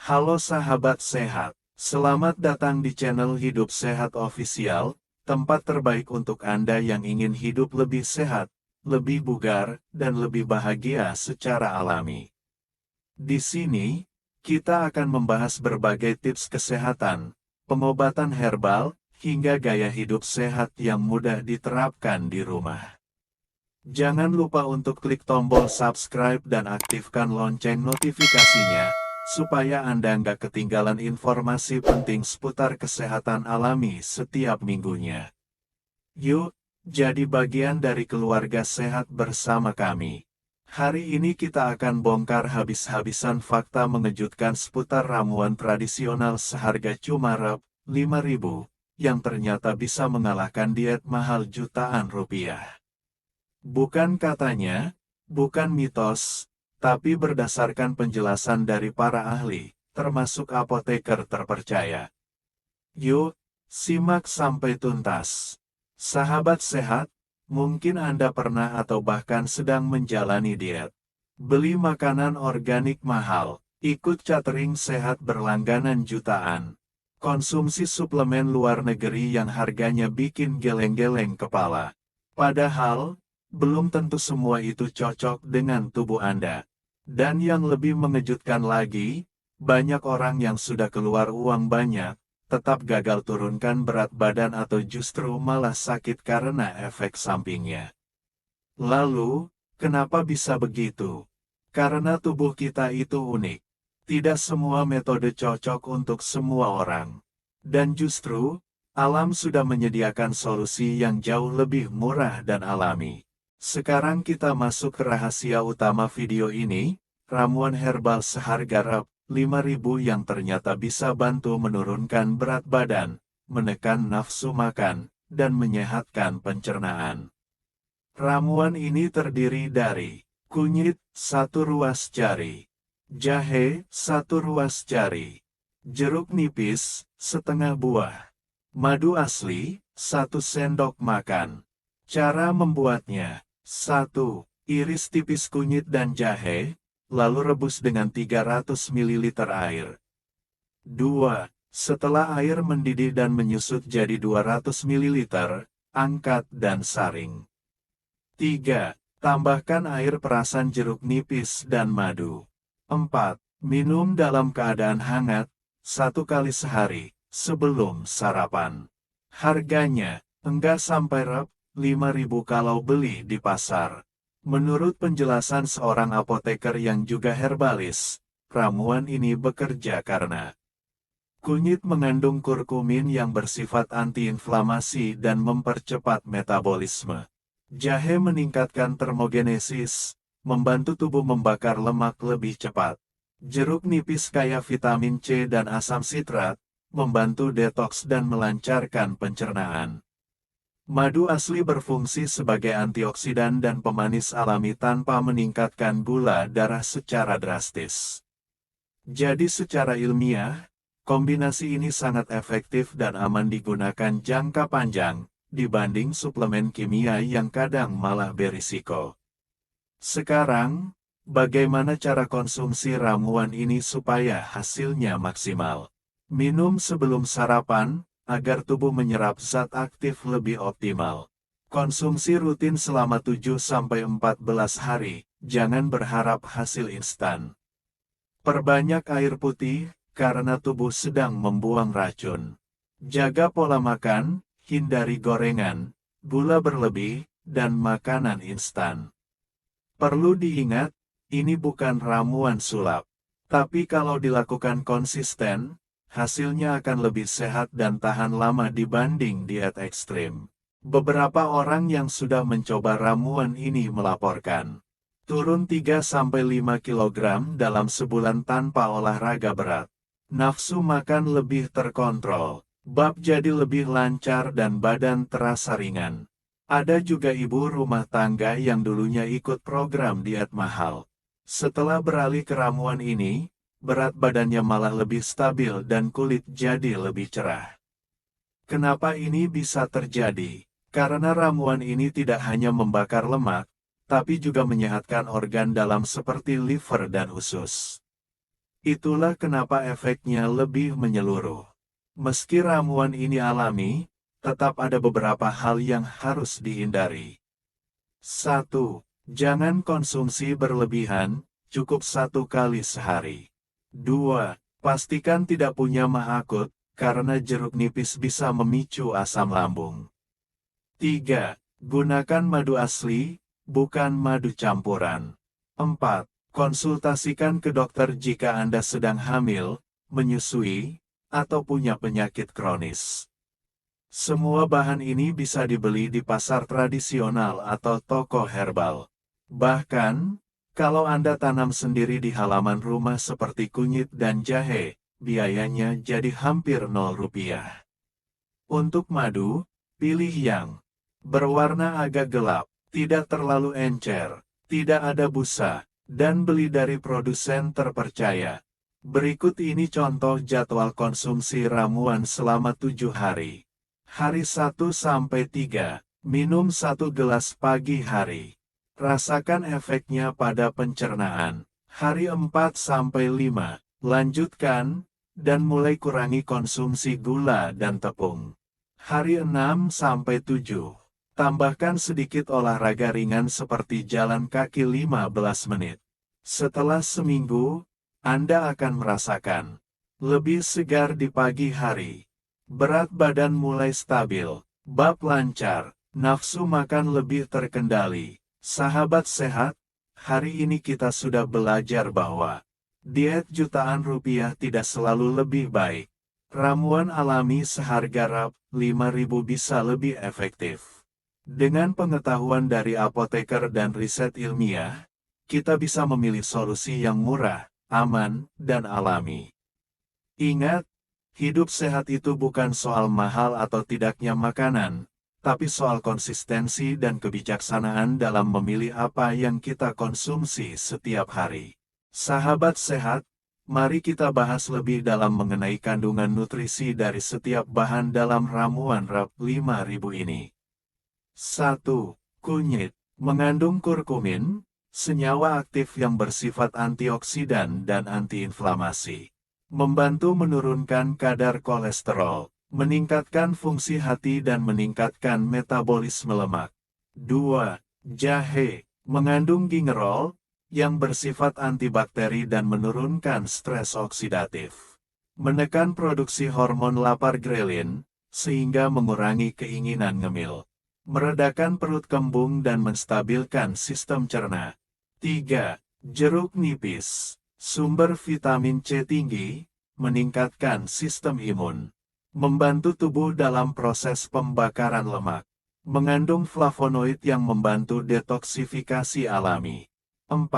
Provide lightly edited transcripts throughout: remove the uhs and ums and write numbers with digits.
Halo sahabat sehat, selamat datang di channel Hidup Sehat Official, tempat terbaik untuk Anda yang ingin hidup lebih sehat, lebih bugar, dan lebih bahagia secara alami. Di sini, kita akan membahas berbagai tips kesehatan, pengobatan herbal, hingga gaya hidup sehat yang mudah diterapkan di rumah. Jangan lupa untuk klik tombol subscribe dan aktifkan lonceng notifikasinya, supaya Anda nggak ketinggalan informasi penting seputar kesehatan alami setiap minggunya. Yuk, jadi bagian dari keluarga sehat bersama kami. Hari ini kita akan bongkar habis-habisan fakta mengejutkan seputar ramuan tradisional seharga cuma Rp5.000, yang ternyata bisa mengalahkan diet mahal jutaan rupiah. Bukan katanya, bukan mitos, tapi berdasarkan penjelasan dari para ahli, termasuk apoteker terpercaya. Yuk, simak sampai tuntas. Sahabat sehat, mungkin Anda pernah atau bahkan sedang menjalani diet. Beli makanan organik mahal, ikut catering sehat berlangganan jutaan. Konsumsi suplemen luar negeri yang harganya bikin geleng-geleng kepala. Padahal, belum tentu semua itu cocok dengan tubuh Anda. Dan yang lebih mengejutkan lagi, banyak orang yang sudah keluar uang banyak, tetap gagal turunkan berat badan atau justru malah sakit karena efek sampingnya. Lalu, kenapa bisa begitu? Karena tubuh kita itu unik. Tidak semua metode cocok untuk semua orang. Dan justru, alam sudah menyediakan solusi yang jauh lebih murah dan alami. Sekarang kita masuk ke rahasia utama video ini, ramuan herbal seharga Rp5.000 yang ternyata bisa bantu menurunkan berat badan, menekan nafsu makan, dan menyehatkan pencernaan. Ramuan ini terdiri dari kunyit 1 ruas jari, jahe 1 ruas jari, jeruk nipis setengah buah, madu asli 1 sendok makan. Cara membuatnya: 1. Iris tipis kunyit dan jahe, lalu rebus dengan 300 ml air. 2. Setelah air mendidih dan menyusut jadi 200 ml, angkat dan saring. 3. Tambahkan air perasan jeruk nipis dan madu. 4. Minum dalam keadaan hangat, 1 kali sehari, sebelum sarapan. Harganya, enggak sampai Rp5.000 kalau beli di pasar. Menurut penjelasan seorang apoteker yang juga herbalis, ramuan ini bekerja karena kunyit mengandung kurkumin yang bersifat antiinflamasi dan mempercepat metabolisme. Jahe meningkatkan termogenesis, membantu tubuh membakar lemak lebih cepat. Jeruk nipis kaya vitamin C dan asam sitrat, membantu detoks dan melancarkan pencernaan. Madu asli berfungsi sebagai antioksidan dan pemanis alami tanpa meningkatkan gula darah secara drastis. Jadi secara ilmiah, kombinasi ini sangat efektif dan aman digunakan jangka panjang, dibanding suplemen kimia yang kadang malah berisiko. Sekarang, bagaimana cara konsumsi ramuan ini supaya hasilnya maksimal? Minum sebelum sarapan, agar tubuh menyerap zat aktif lebih optimal. Konsumsi rutin selama 7-14 hari, jangan berharap hasil instan. Perbanyak air putih, karena tubuh sedang membuang racun. Jaga pola makan, hindari gorengan, gula berlebih, dan makanan instan. Perlu diingat, ini bukan ramuan sulap. Tapi kalau dilakukan konsisten, hasilnya akan lebih sehat dan tahan lama dibanding diet ekstrim. Beberapa orang yang sudah mencoba ramuan ini melaporkan turun 3-5 kg dalam sebulan tanpa olahraga berat. Nafsu makan lebih terkontrol, bab jadi lebih lancar dan badan terasa ringan. Ada juga ibu rumah tangga yang dulunya ikut program diet mahal. Setelah beralih ke ramuan ini, berat badannya malah lebih stabil dan kulit jadi lebih cerah. Kenapa ini bisa terjadi? Karena ramuan ini tidak hanya membakar lemak, tapi juga menyehatkan organ dalam seperti liver dan usus. Itulah kenapa efeknya lebih menyeluruh. Meski ramuan ini alami, tetap ada beberapa hal yang harus dihindari. 1. Jangan konsumsi berlebihan, cukup 1 kali sehari. 2. Pastikan tidak punya mah akut, karena jeruk nipis bisa memicu asam lambung. 3. Gunakan madu asli, bukan madu campuran. 4. Konsultasikan ke dokter jika Anda sedang hamil, menyusui, atau punya penyakit kronis. Semua bahan ini bisa dibeli di pasar tradisional atau toko herbal. Bahkan, kalau Anda tanam sendiri di halaman rumah seperti kunyit dan jahe, biayanya jadi hampir Rp0. Untuk madu, pilih yang berwarna agak gelap, tidak terlalu encer, tidak ada busa, dan beli dari produsen terpercaya. Berikut ini contoh jadwal konsumsi ramuan selama 7 hari. Hari 1-3, minum 1 gelas pagi hari. Rasakan efeknya pada pencernaan. Hari 4-5, lanjutkan, dan mulai kurangi konsumsi gula dan tepung. Hari 6-7. Tambahkan sedikit olahraga ringan seperti jalan kaki 15 menit. Setelah seminggu, Anda akan merasakan lebih segar di pagi hari. Berat badan mulai stabil, bab lancar, nafsu makan lebih terkendali. Sahabat sehat, hari ini kita sudah belajar bahwa diet jutaan rupiah tidak selalu lebih baik. Ramuan alami seharga Rp5.000 bisa lebih efektif. Dengan pengetahuan dari apoteker dan riset ilmiah, kita bisa memilih solusi yang murah, aman, dan alami. Ingat, hidup sehat itu bukan soal mahal atau tidaknya makanan, tapi soal konsistensi dan kebijaksanaan dalam memilih apa yang kita konsumsi setiap hari. Sahabat sehat, mari kita bahas lebih dalam mengenai kandungan nutrisi dari setiap bahan dalam ramuan Rp5.000 ini. 1. Kunyit mengandung kurkumin, senyawa aktif yang bersifat antioksidan dan antiinflamasi. Membantu menurunkan kadar kolesterol, meningkatkan fungsi hati dan meningkatkan metabolisme lemak. 2. Jahe mengandung gingerol, yang bersifat antibakteri dan menurunkan stres oksidatif. Menekan produksi hormon lapar grelin, sehingga mengurangi keinginan ngemil. Meredakan perut kembung dan menstabilkan sistem cerna. 3. Jeruk nipis, sumber vitamin C tinggi, meningkatkan sistem imun. Membantu tubuh dalam proses pembakaran lemak. Mengandung flavonoid yang membantu detoksifikasi alami. 4.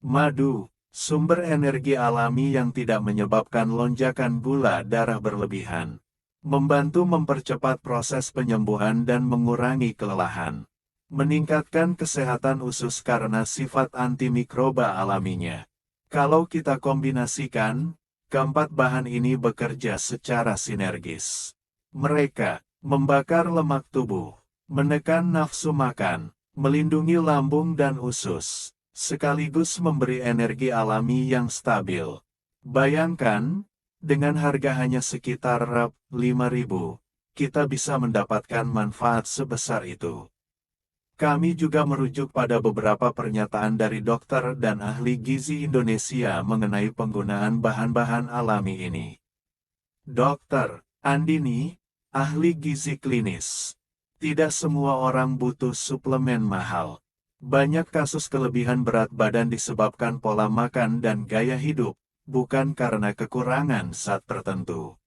Madu, sumber energi alami yang tidak menyebabkan lonjakan gula darah berlebihan. Membantu mempercepat proses penyembuhan dan mengurangi kelelahan. Meningkatkan kesehatan usus karena sifat antimikroba alaminya. Kalau kita kombinasikan, keempat bahan ini bekerja secara sinergis. Mereka membakar lemak tubuh, menekan nafsu makan, melindungi lambung dan usus, sekaligus memberi energi alami yang stabil. Bayangkan, dengan harga hanya sekitar Rp5.000, kita bisa mendapatkan manfaat sebesar itu. Kami juga merujuk pada beberapa pernyataan dari dokter dan ahli gizi Indonesia mengenai penggunaan bahan-bahan alami ini. Dr. Andini, ahli gizi klinis. Tidak semua orang butuh suplemen mahal. Banyak kasus kelebihan berat badan disebabkan pola makan dan gaya hidup, bukan karena kekurangan zat tertentu.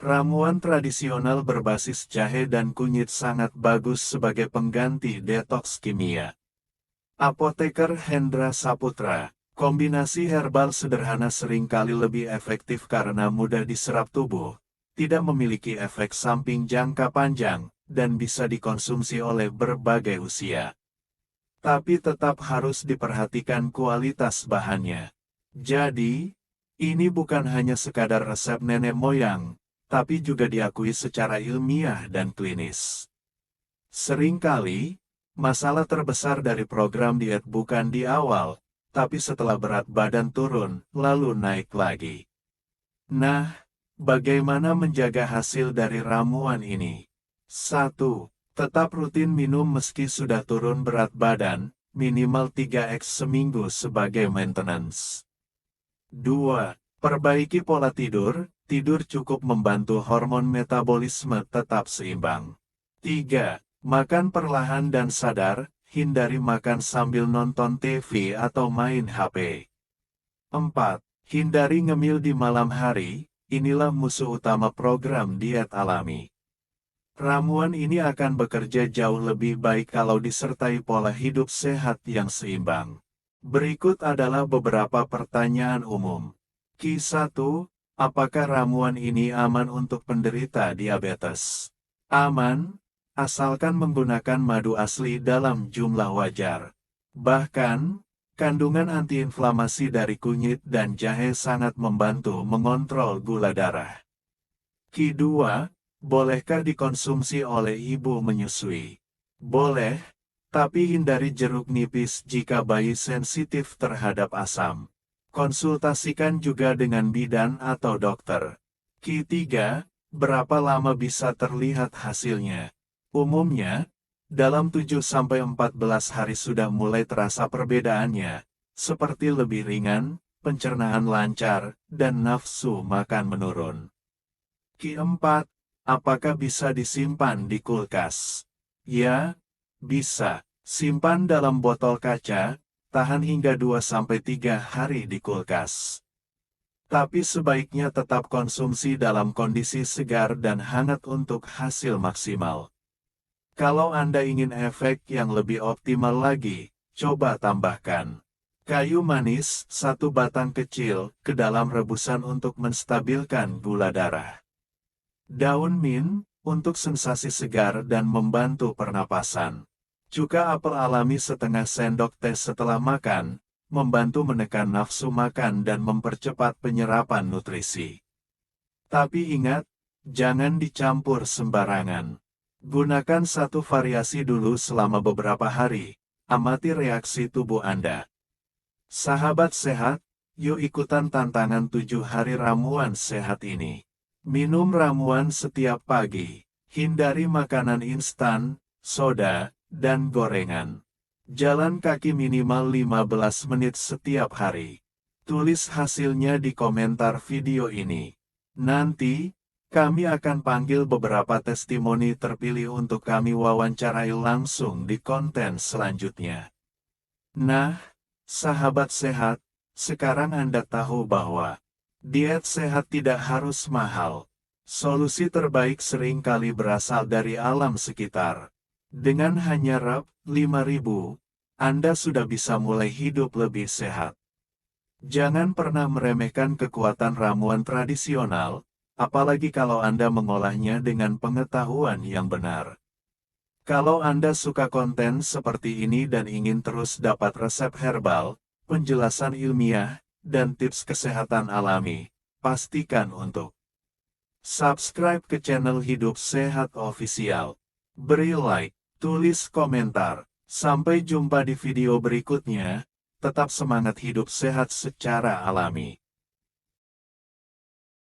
Ramuan tradisional berbasis jahe dan kunyit sangat bagus sebagai pengganti detoks kimia. Apoteker Hendra Saputra, kombinasi herbal sederhana seringkali lebih efektif karena mudah diserap tubuh, tidak memiliki efek samping jangka panjang, dan bisa dikonsumsi oleh berbagai usia. Tapi tetap harus diperhatikan kualitas bahannya. Jadi, ini bukan hanya sekadar resep nenek moyang, tapi juga diakui secara ilmiah dan klinis. Seringkali, masalah terbesar dari program diet bukan di awal, tapi setelah berat badan turun, lalu naik lagi. Nah, bagaimana menjaga hasil dari ramuan ini? 1. Tetap rutin minum meski sudah turun berat badan, minimal 3x seminggu sebagai maintenance. 2. Perbaiki pola tidur, tidur cukup membantu hormon metabolisme tetap seimbang. 3. Makan perlahan dan sadar, hindari makan sambil nonton TV atau main HP. 4. Hindari ngemil di malam hari, inilah musuh utama program diet alami. Ramuan ini akan bekerja jauh lebih baik kalau disertai pola hidup sehat yang seimbang. Berikut adalah beberapa pertanyaan umum. Q1, apakah ramuan ini aman untuk penderita diabetes? Aman, asalkan menggunakan madu asli dalam jumlah wajar. Bahkan, kandungan antiinflamasi dari kunyit dan jahe sangat membantu mengontrol gula darah. Q2, bolehkah dikonsumsi oleh ibu menyusui? Boleh, tapi hindari jeruk nipis jika bayi sensitif terhadap asam. Konsultasikan juga dengan bidan atau dokter. Q3, berapa lama bisa terlihat hasilnya? Umumnya, dalam 7-14 hari sudah mulai terasa perbedaannya, seperti lebih ringan, pencernaan lancar, dan nafsu makan menurun. Q4, apakah bisa disimpan di kulkas? Ya, bisa. Simpan dalam botol kaca, tahan hingga 2-3 hari di kulkas. Tapi sebaiknya tetap konsumsi dalam kondisi segar dan hangat untuk hasil maksimal. Kalau Anda ingin efek yang lebih optimal lagi, coba tambahkan kayu manis, 1 batang kecil, ke dalam rebusan untuk menstabilkan gula darah. Daun mint, untuk sensasi segar dan membantu pernapasan. Cuka apel alami setengah sendok teh setelah makan, membantu menekan nafsu makan dan mempercepat penyerapan nutrisi. Tapi ingat, jangan dicampur sembarangan. Gunakan satu variasi dulu selama beberapa hari, amati reaksi tubuh Anda. Sahabat sehat, yuk ikutan tantangan 7 hari ramuan sehat ini. Minum ramuan setiap pagi, hindari makanan instan, soda, dan gorengan. Jalan kaki minimal 15 menit setiap hari. Tulis hasilnya di komentar video ini. Nanti, kami akan panggil beberapa testimoni terpilih untuk kami wawancarai langsung di konten selanjutnya. Nah, sahabat sehat, sekarang Anda tahu bahwa diet sehat tidak harus mahal. Solusi terbaik seringkali berasal dari alam sekitar. Dengan hanya Rp 5.000, Anda sudah bisa mulai hidup lebih sehat. Jangan pernah meremehkan kekuatan ramuan tradisional, apalagi kalau Anda mengolahnya dengan pengetahuan yang benar. Kalau Anda suka konten seperti ini dan ingin terus dapat resep herbal, penjelasan ilmiah, dan tips kesehatan alami, pastikan untuk subscribe ke channel Hidup Sehat Official. Beri like, tulis komentar. Sampai jumpa di video berikutnya. Tetap semangat hidup sehat secara alami.